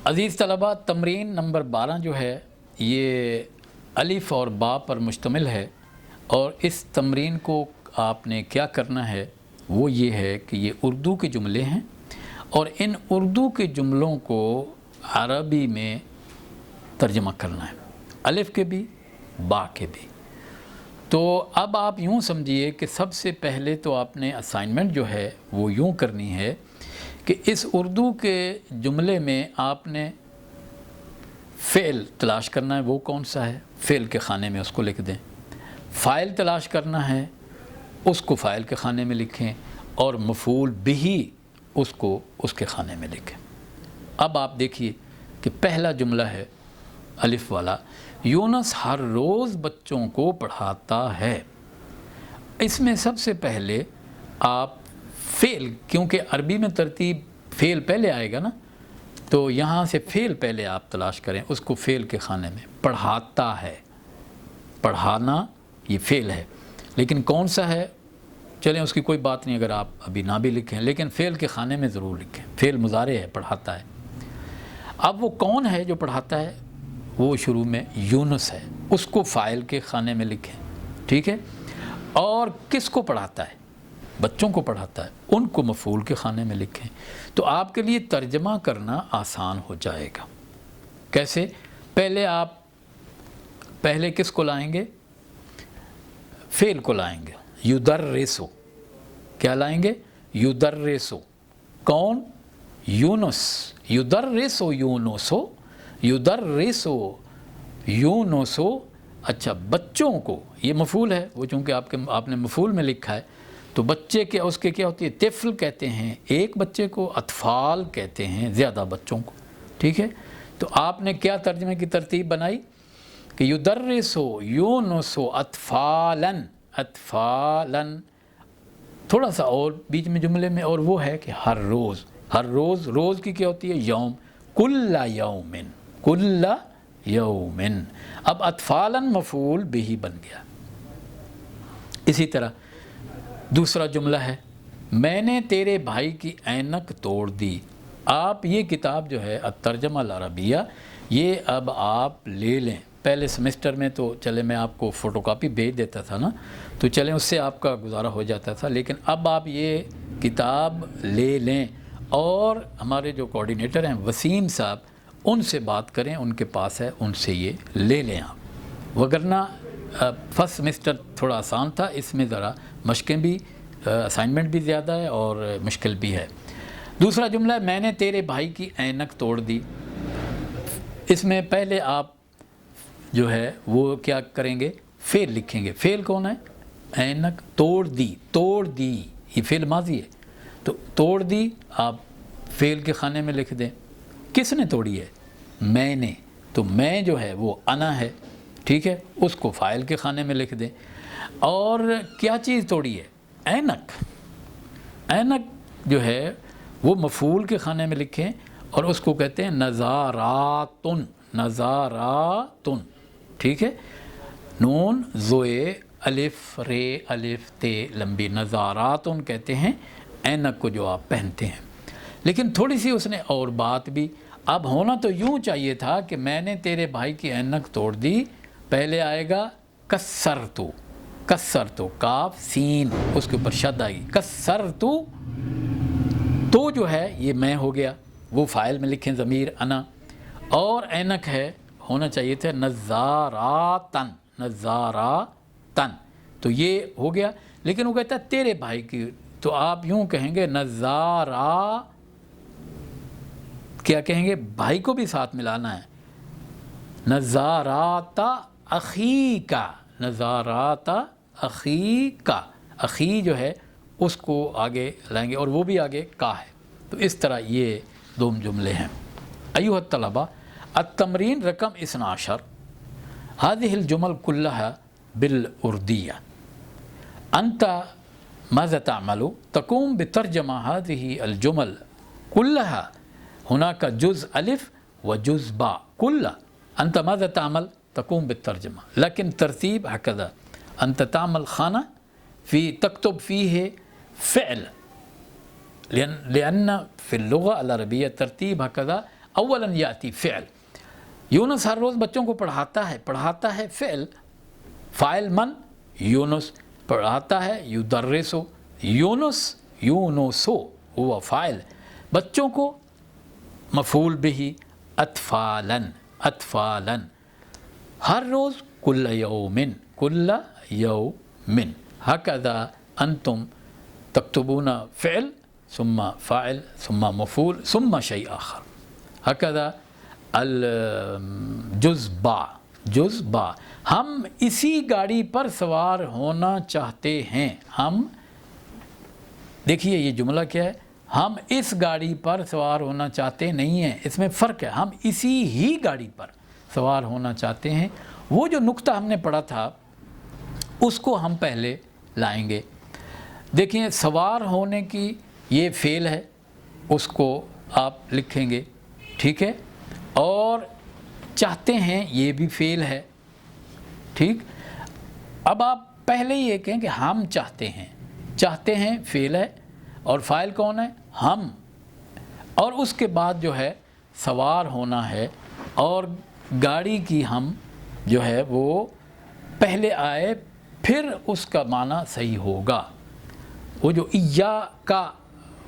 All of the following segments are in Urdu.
عزیز طلباء، تمرین نمبر 12 جو ہے یہ الف اور با پر مشتمل ہے، اور اس تمرین کو آپ نے کیا کرنا ہے وہ یہ ہے کہ یہ اردو کے جملے ہیں اور ان اردو کے جملوں کو عربی میں ترجمہ کرنا ہے، الف کے بھی با کے بھی۔ تو اب آپ یوں سمجھیے کہ سب سے پہلے تو آپ نے اسائنمنٹ جو ہے وہ یوں کرنی ہے کہ اس اردو کے جملے میں آپ نے فعل تلاش کرنا ہے، وہ کون سا ہے، فعل کے خانے میں اس کو لکھ دیں۔ فاعل تلاش کرنا ہے، اس کو فاعل کے خانے میں لکھیں، اور مفعول بہ اس کو اس کے خانے میں لکھیں۔ اب آپ دیکھیے کہ پہلا جملہ ہے الف والا، یونس ہر روز بچوں کو پڑھاتا ہے۔ اس میں سب سے پہلے آپ فعل، کیونکہ عربی میں ترتیب فعل پہلے آئے گا نا، تو یہاں سے فعل پہلے آپ تلاش کریں، اس کو فعل کے خانے میں۔ پڑھاتا ہے، پڑھانا یہ فعل ہے، لیکن کون سا ہے چلیں اس کی کوئی بات نہیں، اگر آپ ابھی نہ بھی لکھیں لیکن فعل کے خانے میں ضرور لکھیں۔ فعل مضارع ہے، پڑھاتا ہے۔ اب وہ کون ہے جو پڑھاتا ہے؟ وہ شروع میں یونس ہے، اس کو فاعل کے خانے میں لکھیں، ٹھیک ہے؟ اور کس کو پڑھاتا ہے؟ بچوں کو پڑھاتا ہے، ان کو مفعول کے خانے میں لکھیں۔ تو آپ کے لیے ترجمہ کرنا آسان ہو جائے گا۔ کیسے؟ پہلے کس کو لائیں گے؟ فعل کو لائیں گے، یدرسو۔ کیا لائیں گے؟ یدرسو۔ کون؟ یونس۔ یدرسو یونسو، یدرسو یونسو۔ اچھا، بچوں کو، یہ مفعول ہے، وہ چونکہ آپ نے مفعول میں لکھا ہے، تو بچے کے اس کے کیا ہوتی ہے؟ طفل کہتے ہیں ایک بچے کو، اطفال کہتے ہیں زیادہ بچوں کو، ٹھیک ہے؟ تو آپ نے کیا ترجمے کی ترتیب بنائی کہ یدرسو یونسو اطفالاً، اطفالاً۔ تھوڑا سا اور بیچ میں جملے میں، اور وہ ہے کہ ہر روز، ہر روز، روز کی کیا ہوتی ہے؟ یوم، کل یومن، کل یومن۔ اب اطفالاً مفعول بہ بن گیا۔ اسی طرح دوسرا جملہ ہے، میں نے تیرے بھائی کی اینک توڑ دی۔ آپ یہ کتاب جو ہے الترجمہ العربیہ، یہ اب آپ لے لیں۔ پہلے سمیسٹر میں تو چلے میں آپ کو فوٹو کاپی بھیج دیتا تھا نا، تو چلیں اس سے آپ کا گزارا ہو جاتا تھا، لیکن اب آپ یہ کتاب لے لیں اور ہمارے جو کوآرڈینیٹر ہیں وسیم صاحب، ان سے بات کریں، ان کے پاس ہے، ان سے یہ لے لیں آپ۔ وگرنہ فرسٹ سمیسٹر تھوڑا آسان تھا، اس میں ذرا مشقیں بھی، اسائنمنٹ بھی زیادہ ہے اور مشکل بھی ہے۔ دوسرا جملہ ہے، میں نے تیرے بھائی کی اینک توڑ دی۔ اس میں پہلے آپ جو ہے وہ کیا کریں گے؟ فعل لکھیں گے۔ فعل کون ہے؟ اینک توڑ دی، توڑ دی، یہ فعل ماضی ہے، تو توڑ دی آپ فعل کے خانے میں لکھ دیں۔ کس نے توڑی ہے؟ میں نے، تو میں جو ہے وہ انا ہے، ٹھیک ہے؟ اس کو فاعل کے خانے میں لکھ دیں۔ اور کیا چیز توڑی ہے؟ اینک۔ اینک جو ہے وہ مفعول کے خانے میں لکھیں، اور اس کو کہتے ہیں نظاراتن، نظاراتن، ٹھیک ہے؟ نون زوئے الف رے الف تے لمبی، نظاراتن کہتے ہیں اینک کو جو آپ پہنتے ہیں۔ لیکن تھوڑی سی اس نے اور بات بھی، اب ہونا تو یوں چاہیے تھا کہ میں نے تیرے بھائی کی اینک توڑ دی، پہلے آئے گا کسرتو، کسرتو، کاف سین، اس کے اوپر شد آئے گی، کسرتو، تو جو ہے یہ میں ہو گیا، وہ فاعل میں لکھیں ضمیر انا، اور اینک ہے، ہونا چاہیے تھا نظاراتن، نظاراتن، تو یہ ہو گیا۔ لیکن وہ کہتا ہے تیرے بھائی کی، تو آپ یوں کہیں گے نظارا، کیا کہیں گے؟ بھائی کو بھی ساتھ ملانا ہے، نظارات اخی کا، نظارات اخی کا، اخی جو ہے اس کو آگے لائیں گے، اور وہ بھی آگے کا ہے۔ تو اس طرح یہ دو جملے ہیں۔ ایھا الطلبہ، التمرین رقم 12، هذه الجمل كلها بالأردية. أنت ماذا تعمل؟ تقوم بترجمة هذه الجمل كلها. هناك جزء ألف وجزء باء، كلها. أنت ماذا تعمل؟ تقوم بالترجمة، لكن ترتيب هكذا، أنت تعمل خانة تكتب فيه فعل، لأن في اللغة العربية ترتيب هكذا، اولاً یاتی فعل، یونس ہر روز بچوں کو پڑھاتا ہے فعل، فاعل من یونس، پڑھاتا ہے یدرسو، یونسو ہوا فاعل، بچوں کو مفعول بہ اطفالاً، ہر روز کل یوم ہکذا انتم تکتبون فعل ثم فاعل ثم مفعول ثم شیء آخر، ہکذا الجز با، ہم اسی گاڑی پر سوار ہونا چاہتے ہیں، ہم دیکھیے یہ جملہ کیا ہے، ہم اس گاڑی پر سوار ہونا چاہتے نہیں ہیں، اس میں فرق ہے، ہم اسی ہی گاڑی پر سوار ہونا چاہتے ہیں۔ وہ جو نقطہ ہم نے پڑھا تھا اس کو ہم پہلے لائیں گے۔ دیکھیں سوار ہونے کی یہ فعل ہے، اس کو آپ لکھیں گے، ٹھیک ہے، اور چاہتے ہیں یہ بھی فعل ہے، ٹھیک۔ اب آپ پہلے یہ کہیں کہ ہم چاہتے ہیں فعل ہے، اور فاعل کون ہے؟ ہم، اور اس کے بعد جو ہے سوار ہونا ہے، اور گاڑی کی ہم جو ہے وہ پہلے آئے، پھر اس کا معنی صحیح ہوگا۔ وہ جو ایاکا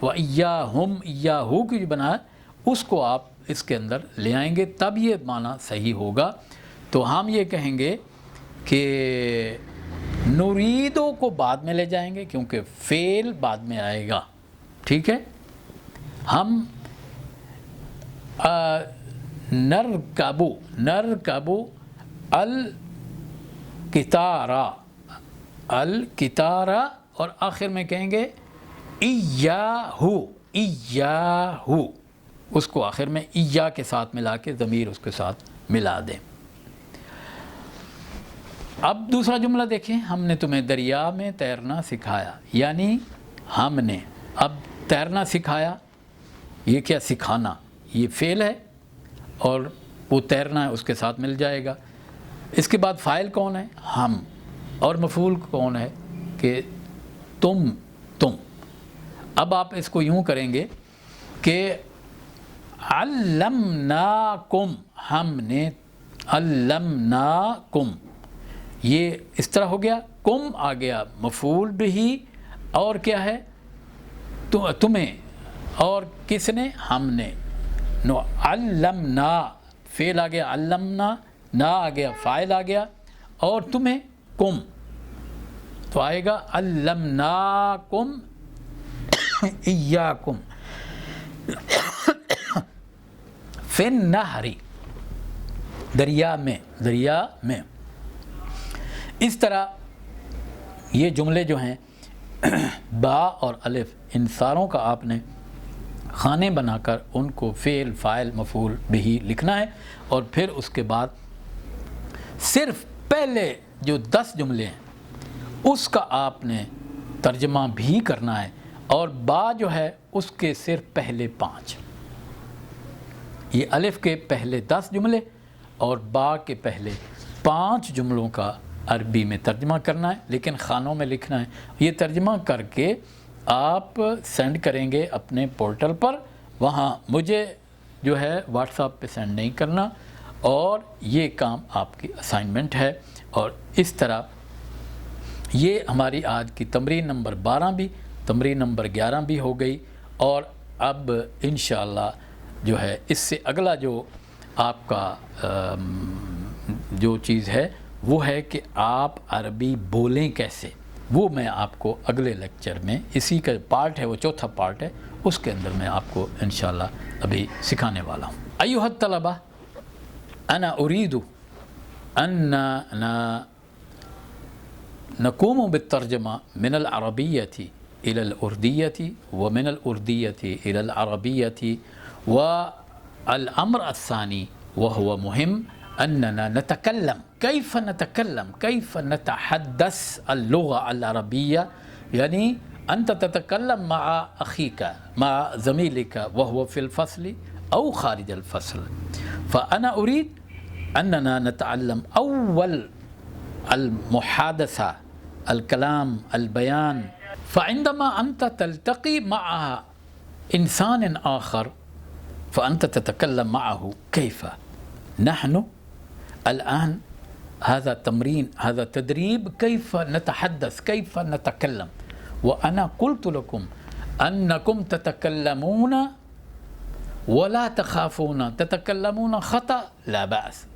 و ایاہم ایاہو کی جو بنا ہے اس کو آپ اس کے اندر لے آئیں گے، تب یہ معنی صحیح ہوگا۔ تو ہم یہ کہیں گے کہ نریدو کو بعد میں لے جائیں گے کیونکہ فعل بعد میں آئے گا، ٹھیک ہے۔ ہم نرکبو الکتارا، اور آخر میں کہیں گے ایاہو، اس کو آخر میں ایا کے ساتھ ملا کے ضمیر اس کے ساتھ ملا دیں۔ اب دوسرا جملہ دیکھیں، ہم نے تمہیں دریا میں تیرنا سکھایا، یعنی ہم نے اب تیرنا سکھایا، یہ کیا سکھانا، یہ فعل ہے، اور وہ تیرنا ہے اس کے ساتھ مل جائے گا۔ اس کے بعد فاعل کون ہے؟ ہم، اور مفعول کون ہے کہ تم۔ اب آپ اس کو یوں کریں گے کہ علمناکم، ہم نے علمناکم، یہ اس طرح ہو گیا، کم آ گیا مفعول بہ، اور کیا ہے تمہیں، اور کس نے؟ ہم نے۔ نو علمنا فعل آ گیا، علمنا نا آ گیا، فاعل آ گیا، اور تمہیں کم، تو آئے گا علمناکم ایاکم فی النہر، دریا میں۔ اس طرح یہ جملے جو ہیں با اور الف، ان ساروں کا آپ نے خانے بنا کر ان کو فعل، فاعل، مفعول بہ لکھنا ہے، اور پھر اس کے بعد صرف پہلے جو 10 جملے ہیں اس کا آپ نے ترجمہ بھی کرنا ہے، اور با جو ہے اس کے صرف پہلے 5، یہ الف کے پہلے 10 جملے اور با کے پہلے 5 جملوں کا عربی میں ترجمہ کرنا ہے، لیکن خانوں میں لکھنا ہے۔ یہ ترجمہ کر کے آپ سینڈ کریں گے اپنے پورٹل پر، وہاں مجھے جو ہے واٹس ایپ پہ سینڈ نہیں کرنا، اور یہ کام آپ کی اسائنمنٹ ہے۔ اور اس طرح یہ ہماری آج کی تمرین نمبر 12 بھی، تمرین نمبر 11 بھی ہو گئی، اور اب انشاءاللہ جو ہے اس سے اگلا جو آپ کا جو چیز ہے وہ ہے کہ آپ عربی بولیں کیسے، وہ میں آپ کو اگلے لیکچر میں، اسی کا پارٹ ہے، وہ چوتھا پارٹ ہے، اس کے اندر میں آپ کو انشاءاللہ ابھی سکھانے والا ہوں۔ ایھا الطلبہ، انا اريد ان نقوم بالترجمہ من العربیة الى الاردیة ومن الأردية الى العربية، والامر الثاني وهو مهم اننا نتكلم كيف نتحدث اللغة العربية، يعني انت تتكلم مع اخيك، مع زميلك وهو في الفصل او خارج الفصل، فانا اريد اننا نتعلم اول المحادثة، الكلام، البيان، فعندما أنت تلتقي مع إنسان آخر فأنت تتكلم معه كيف. نحن الآن هذا تمرين، هذا تدريب كيف نتحدث، كيف نتكلم. وأنا قلت لكم أنكم تتكلمون ولا تخافون، تتكلمون خطأ لا بأس،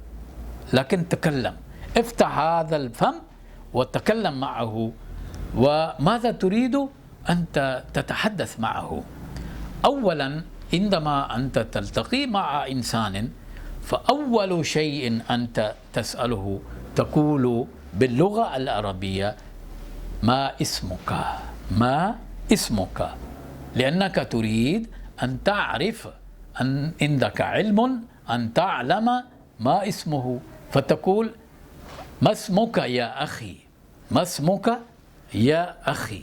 لكن تكلم، افتح هذا الفم وتكلم معه. وماذا تريد؟ أنت تتحدث معه. أولا عندما أنت تلتقي مع إنسان فأول شيء أنت تسأله تقول باللغة العربية ما اسمك؟ ما اسمك؟ لأنك تريد أن تعرف أن عندك علم، أن تعلم ما اسمه، فتقول ما اسمك يا أخي؟ ما اسمك يا أخي؟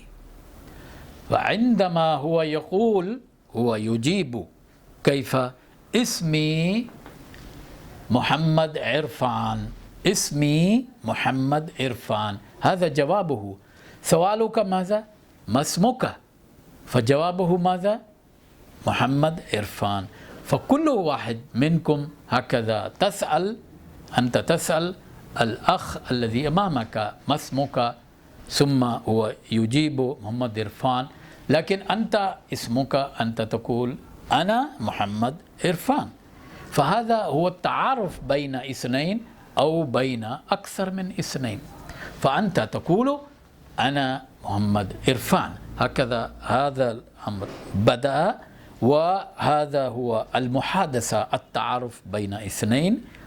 فعندما هو يقول، هو يجيب كيف؟ اسمي محمد عرفان، اسمي محمد عرفان، هذا جوابه. سؤالك ماذا؟ ما اسمك؟ فجوابه ماذا؟ محمد عرفان. فكل واحد منكم هكذا تسأل، أنت تسأل الأخ الذي أمامك ما اسمك، ثم هو يجيب محمد عرفان. لكن أنت اسمك، أنت تقول أنا محمد عرفان. فهذا هو التعارف بين اثنين أو بين أكثر من اثنين. فأنت تقول أنا محمد عرفان، هكذا هذا الأمر بدأ. وهذا هو المحادثة، التعارف بين اثنين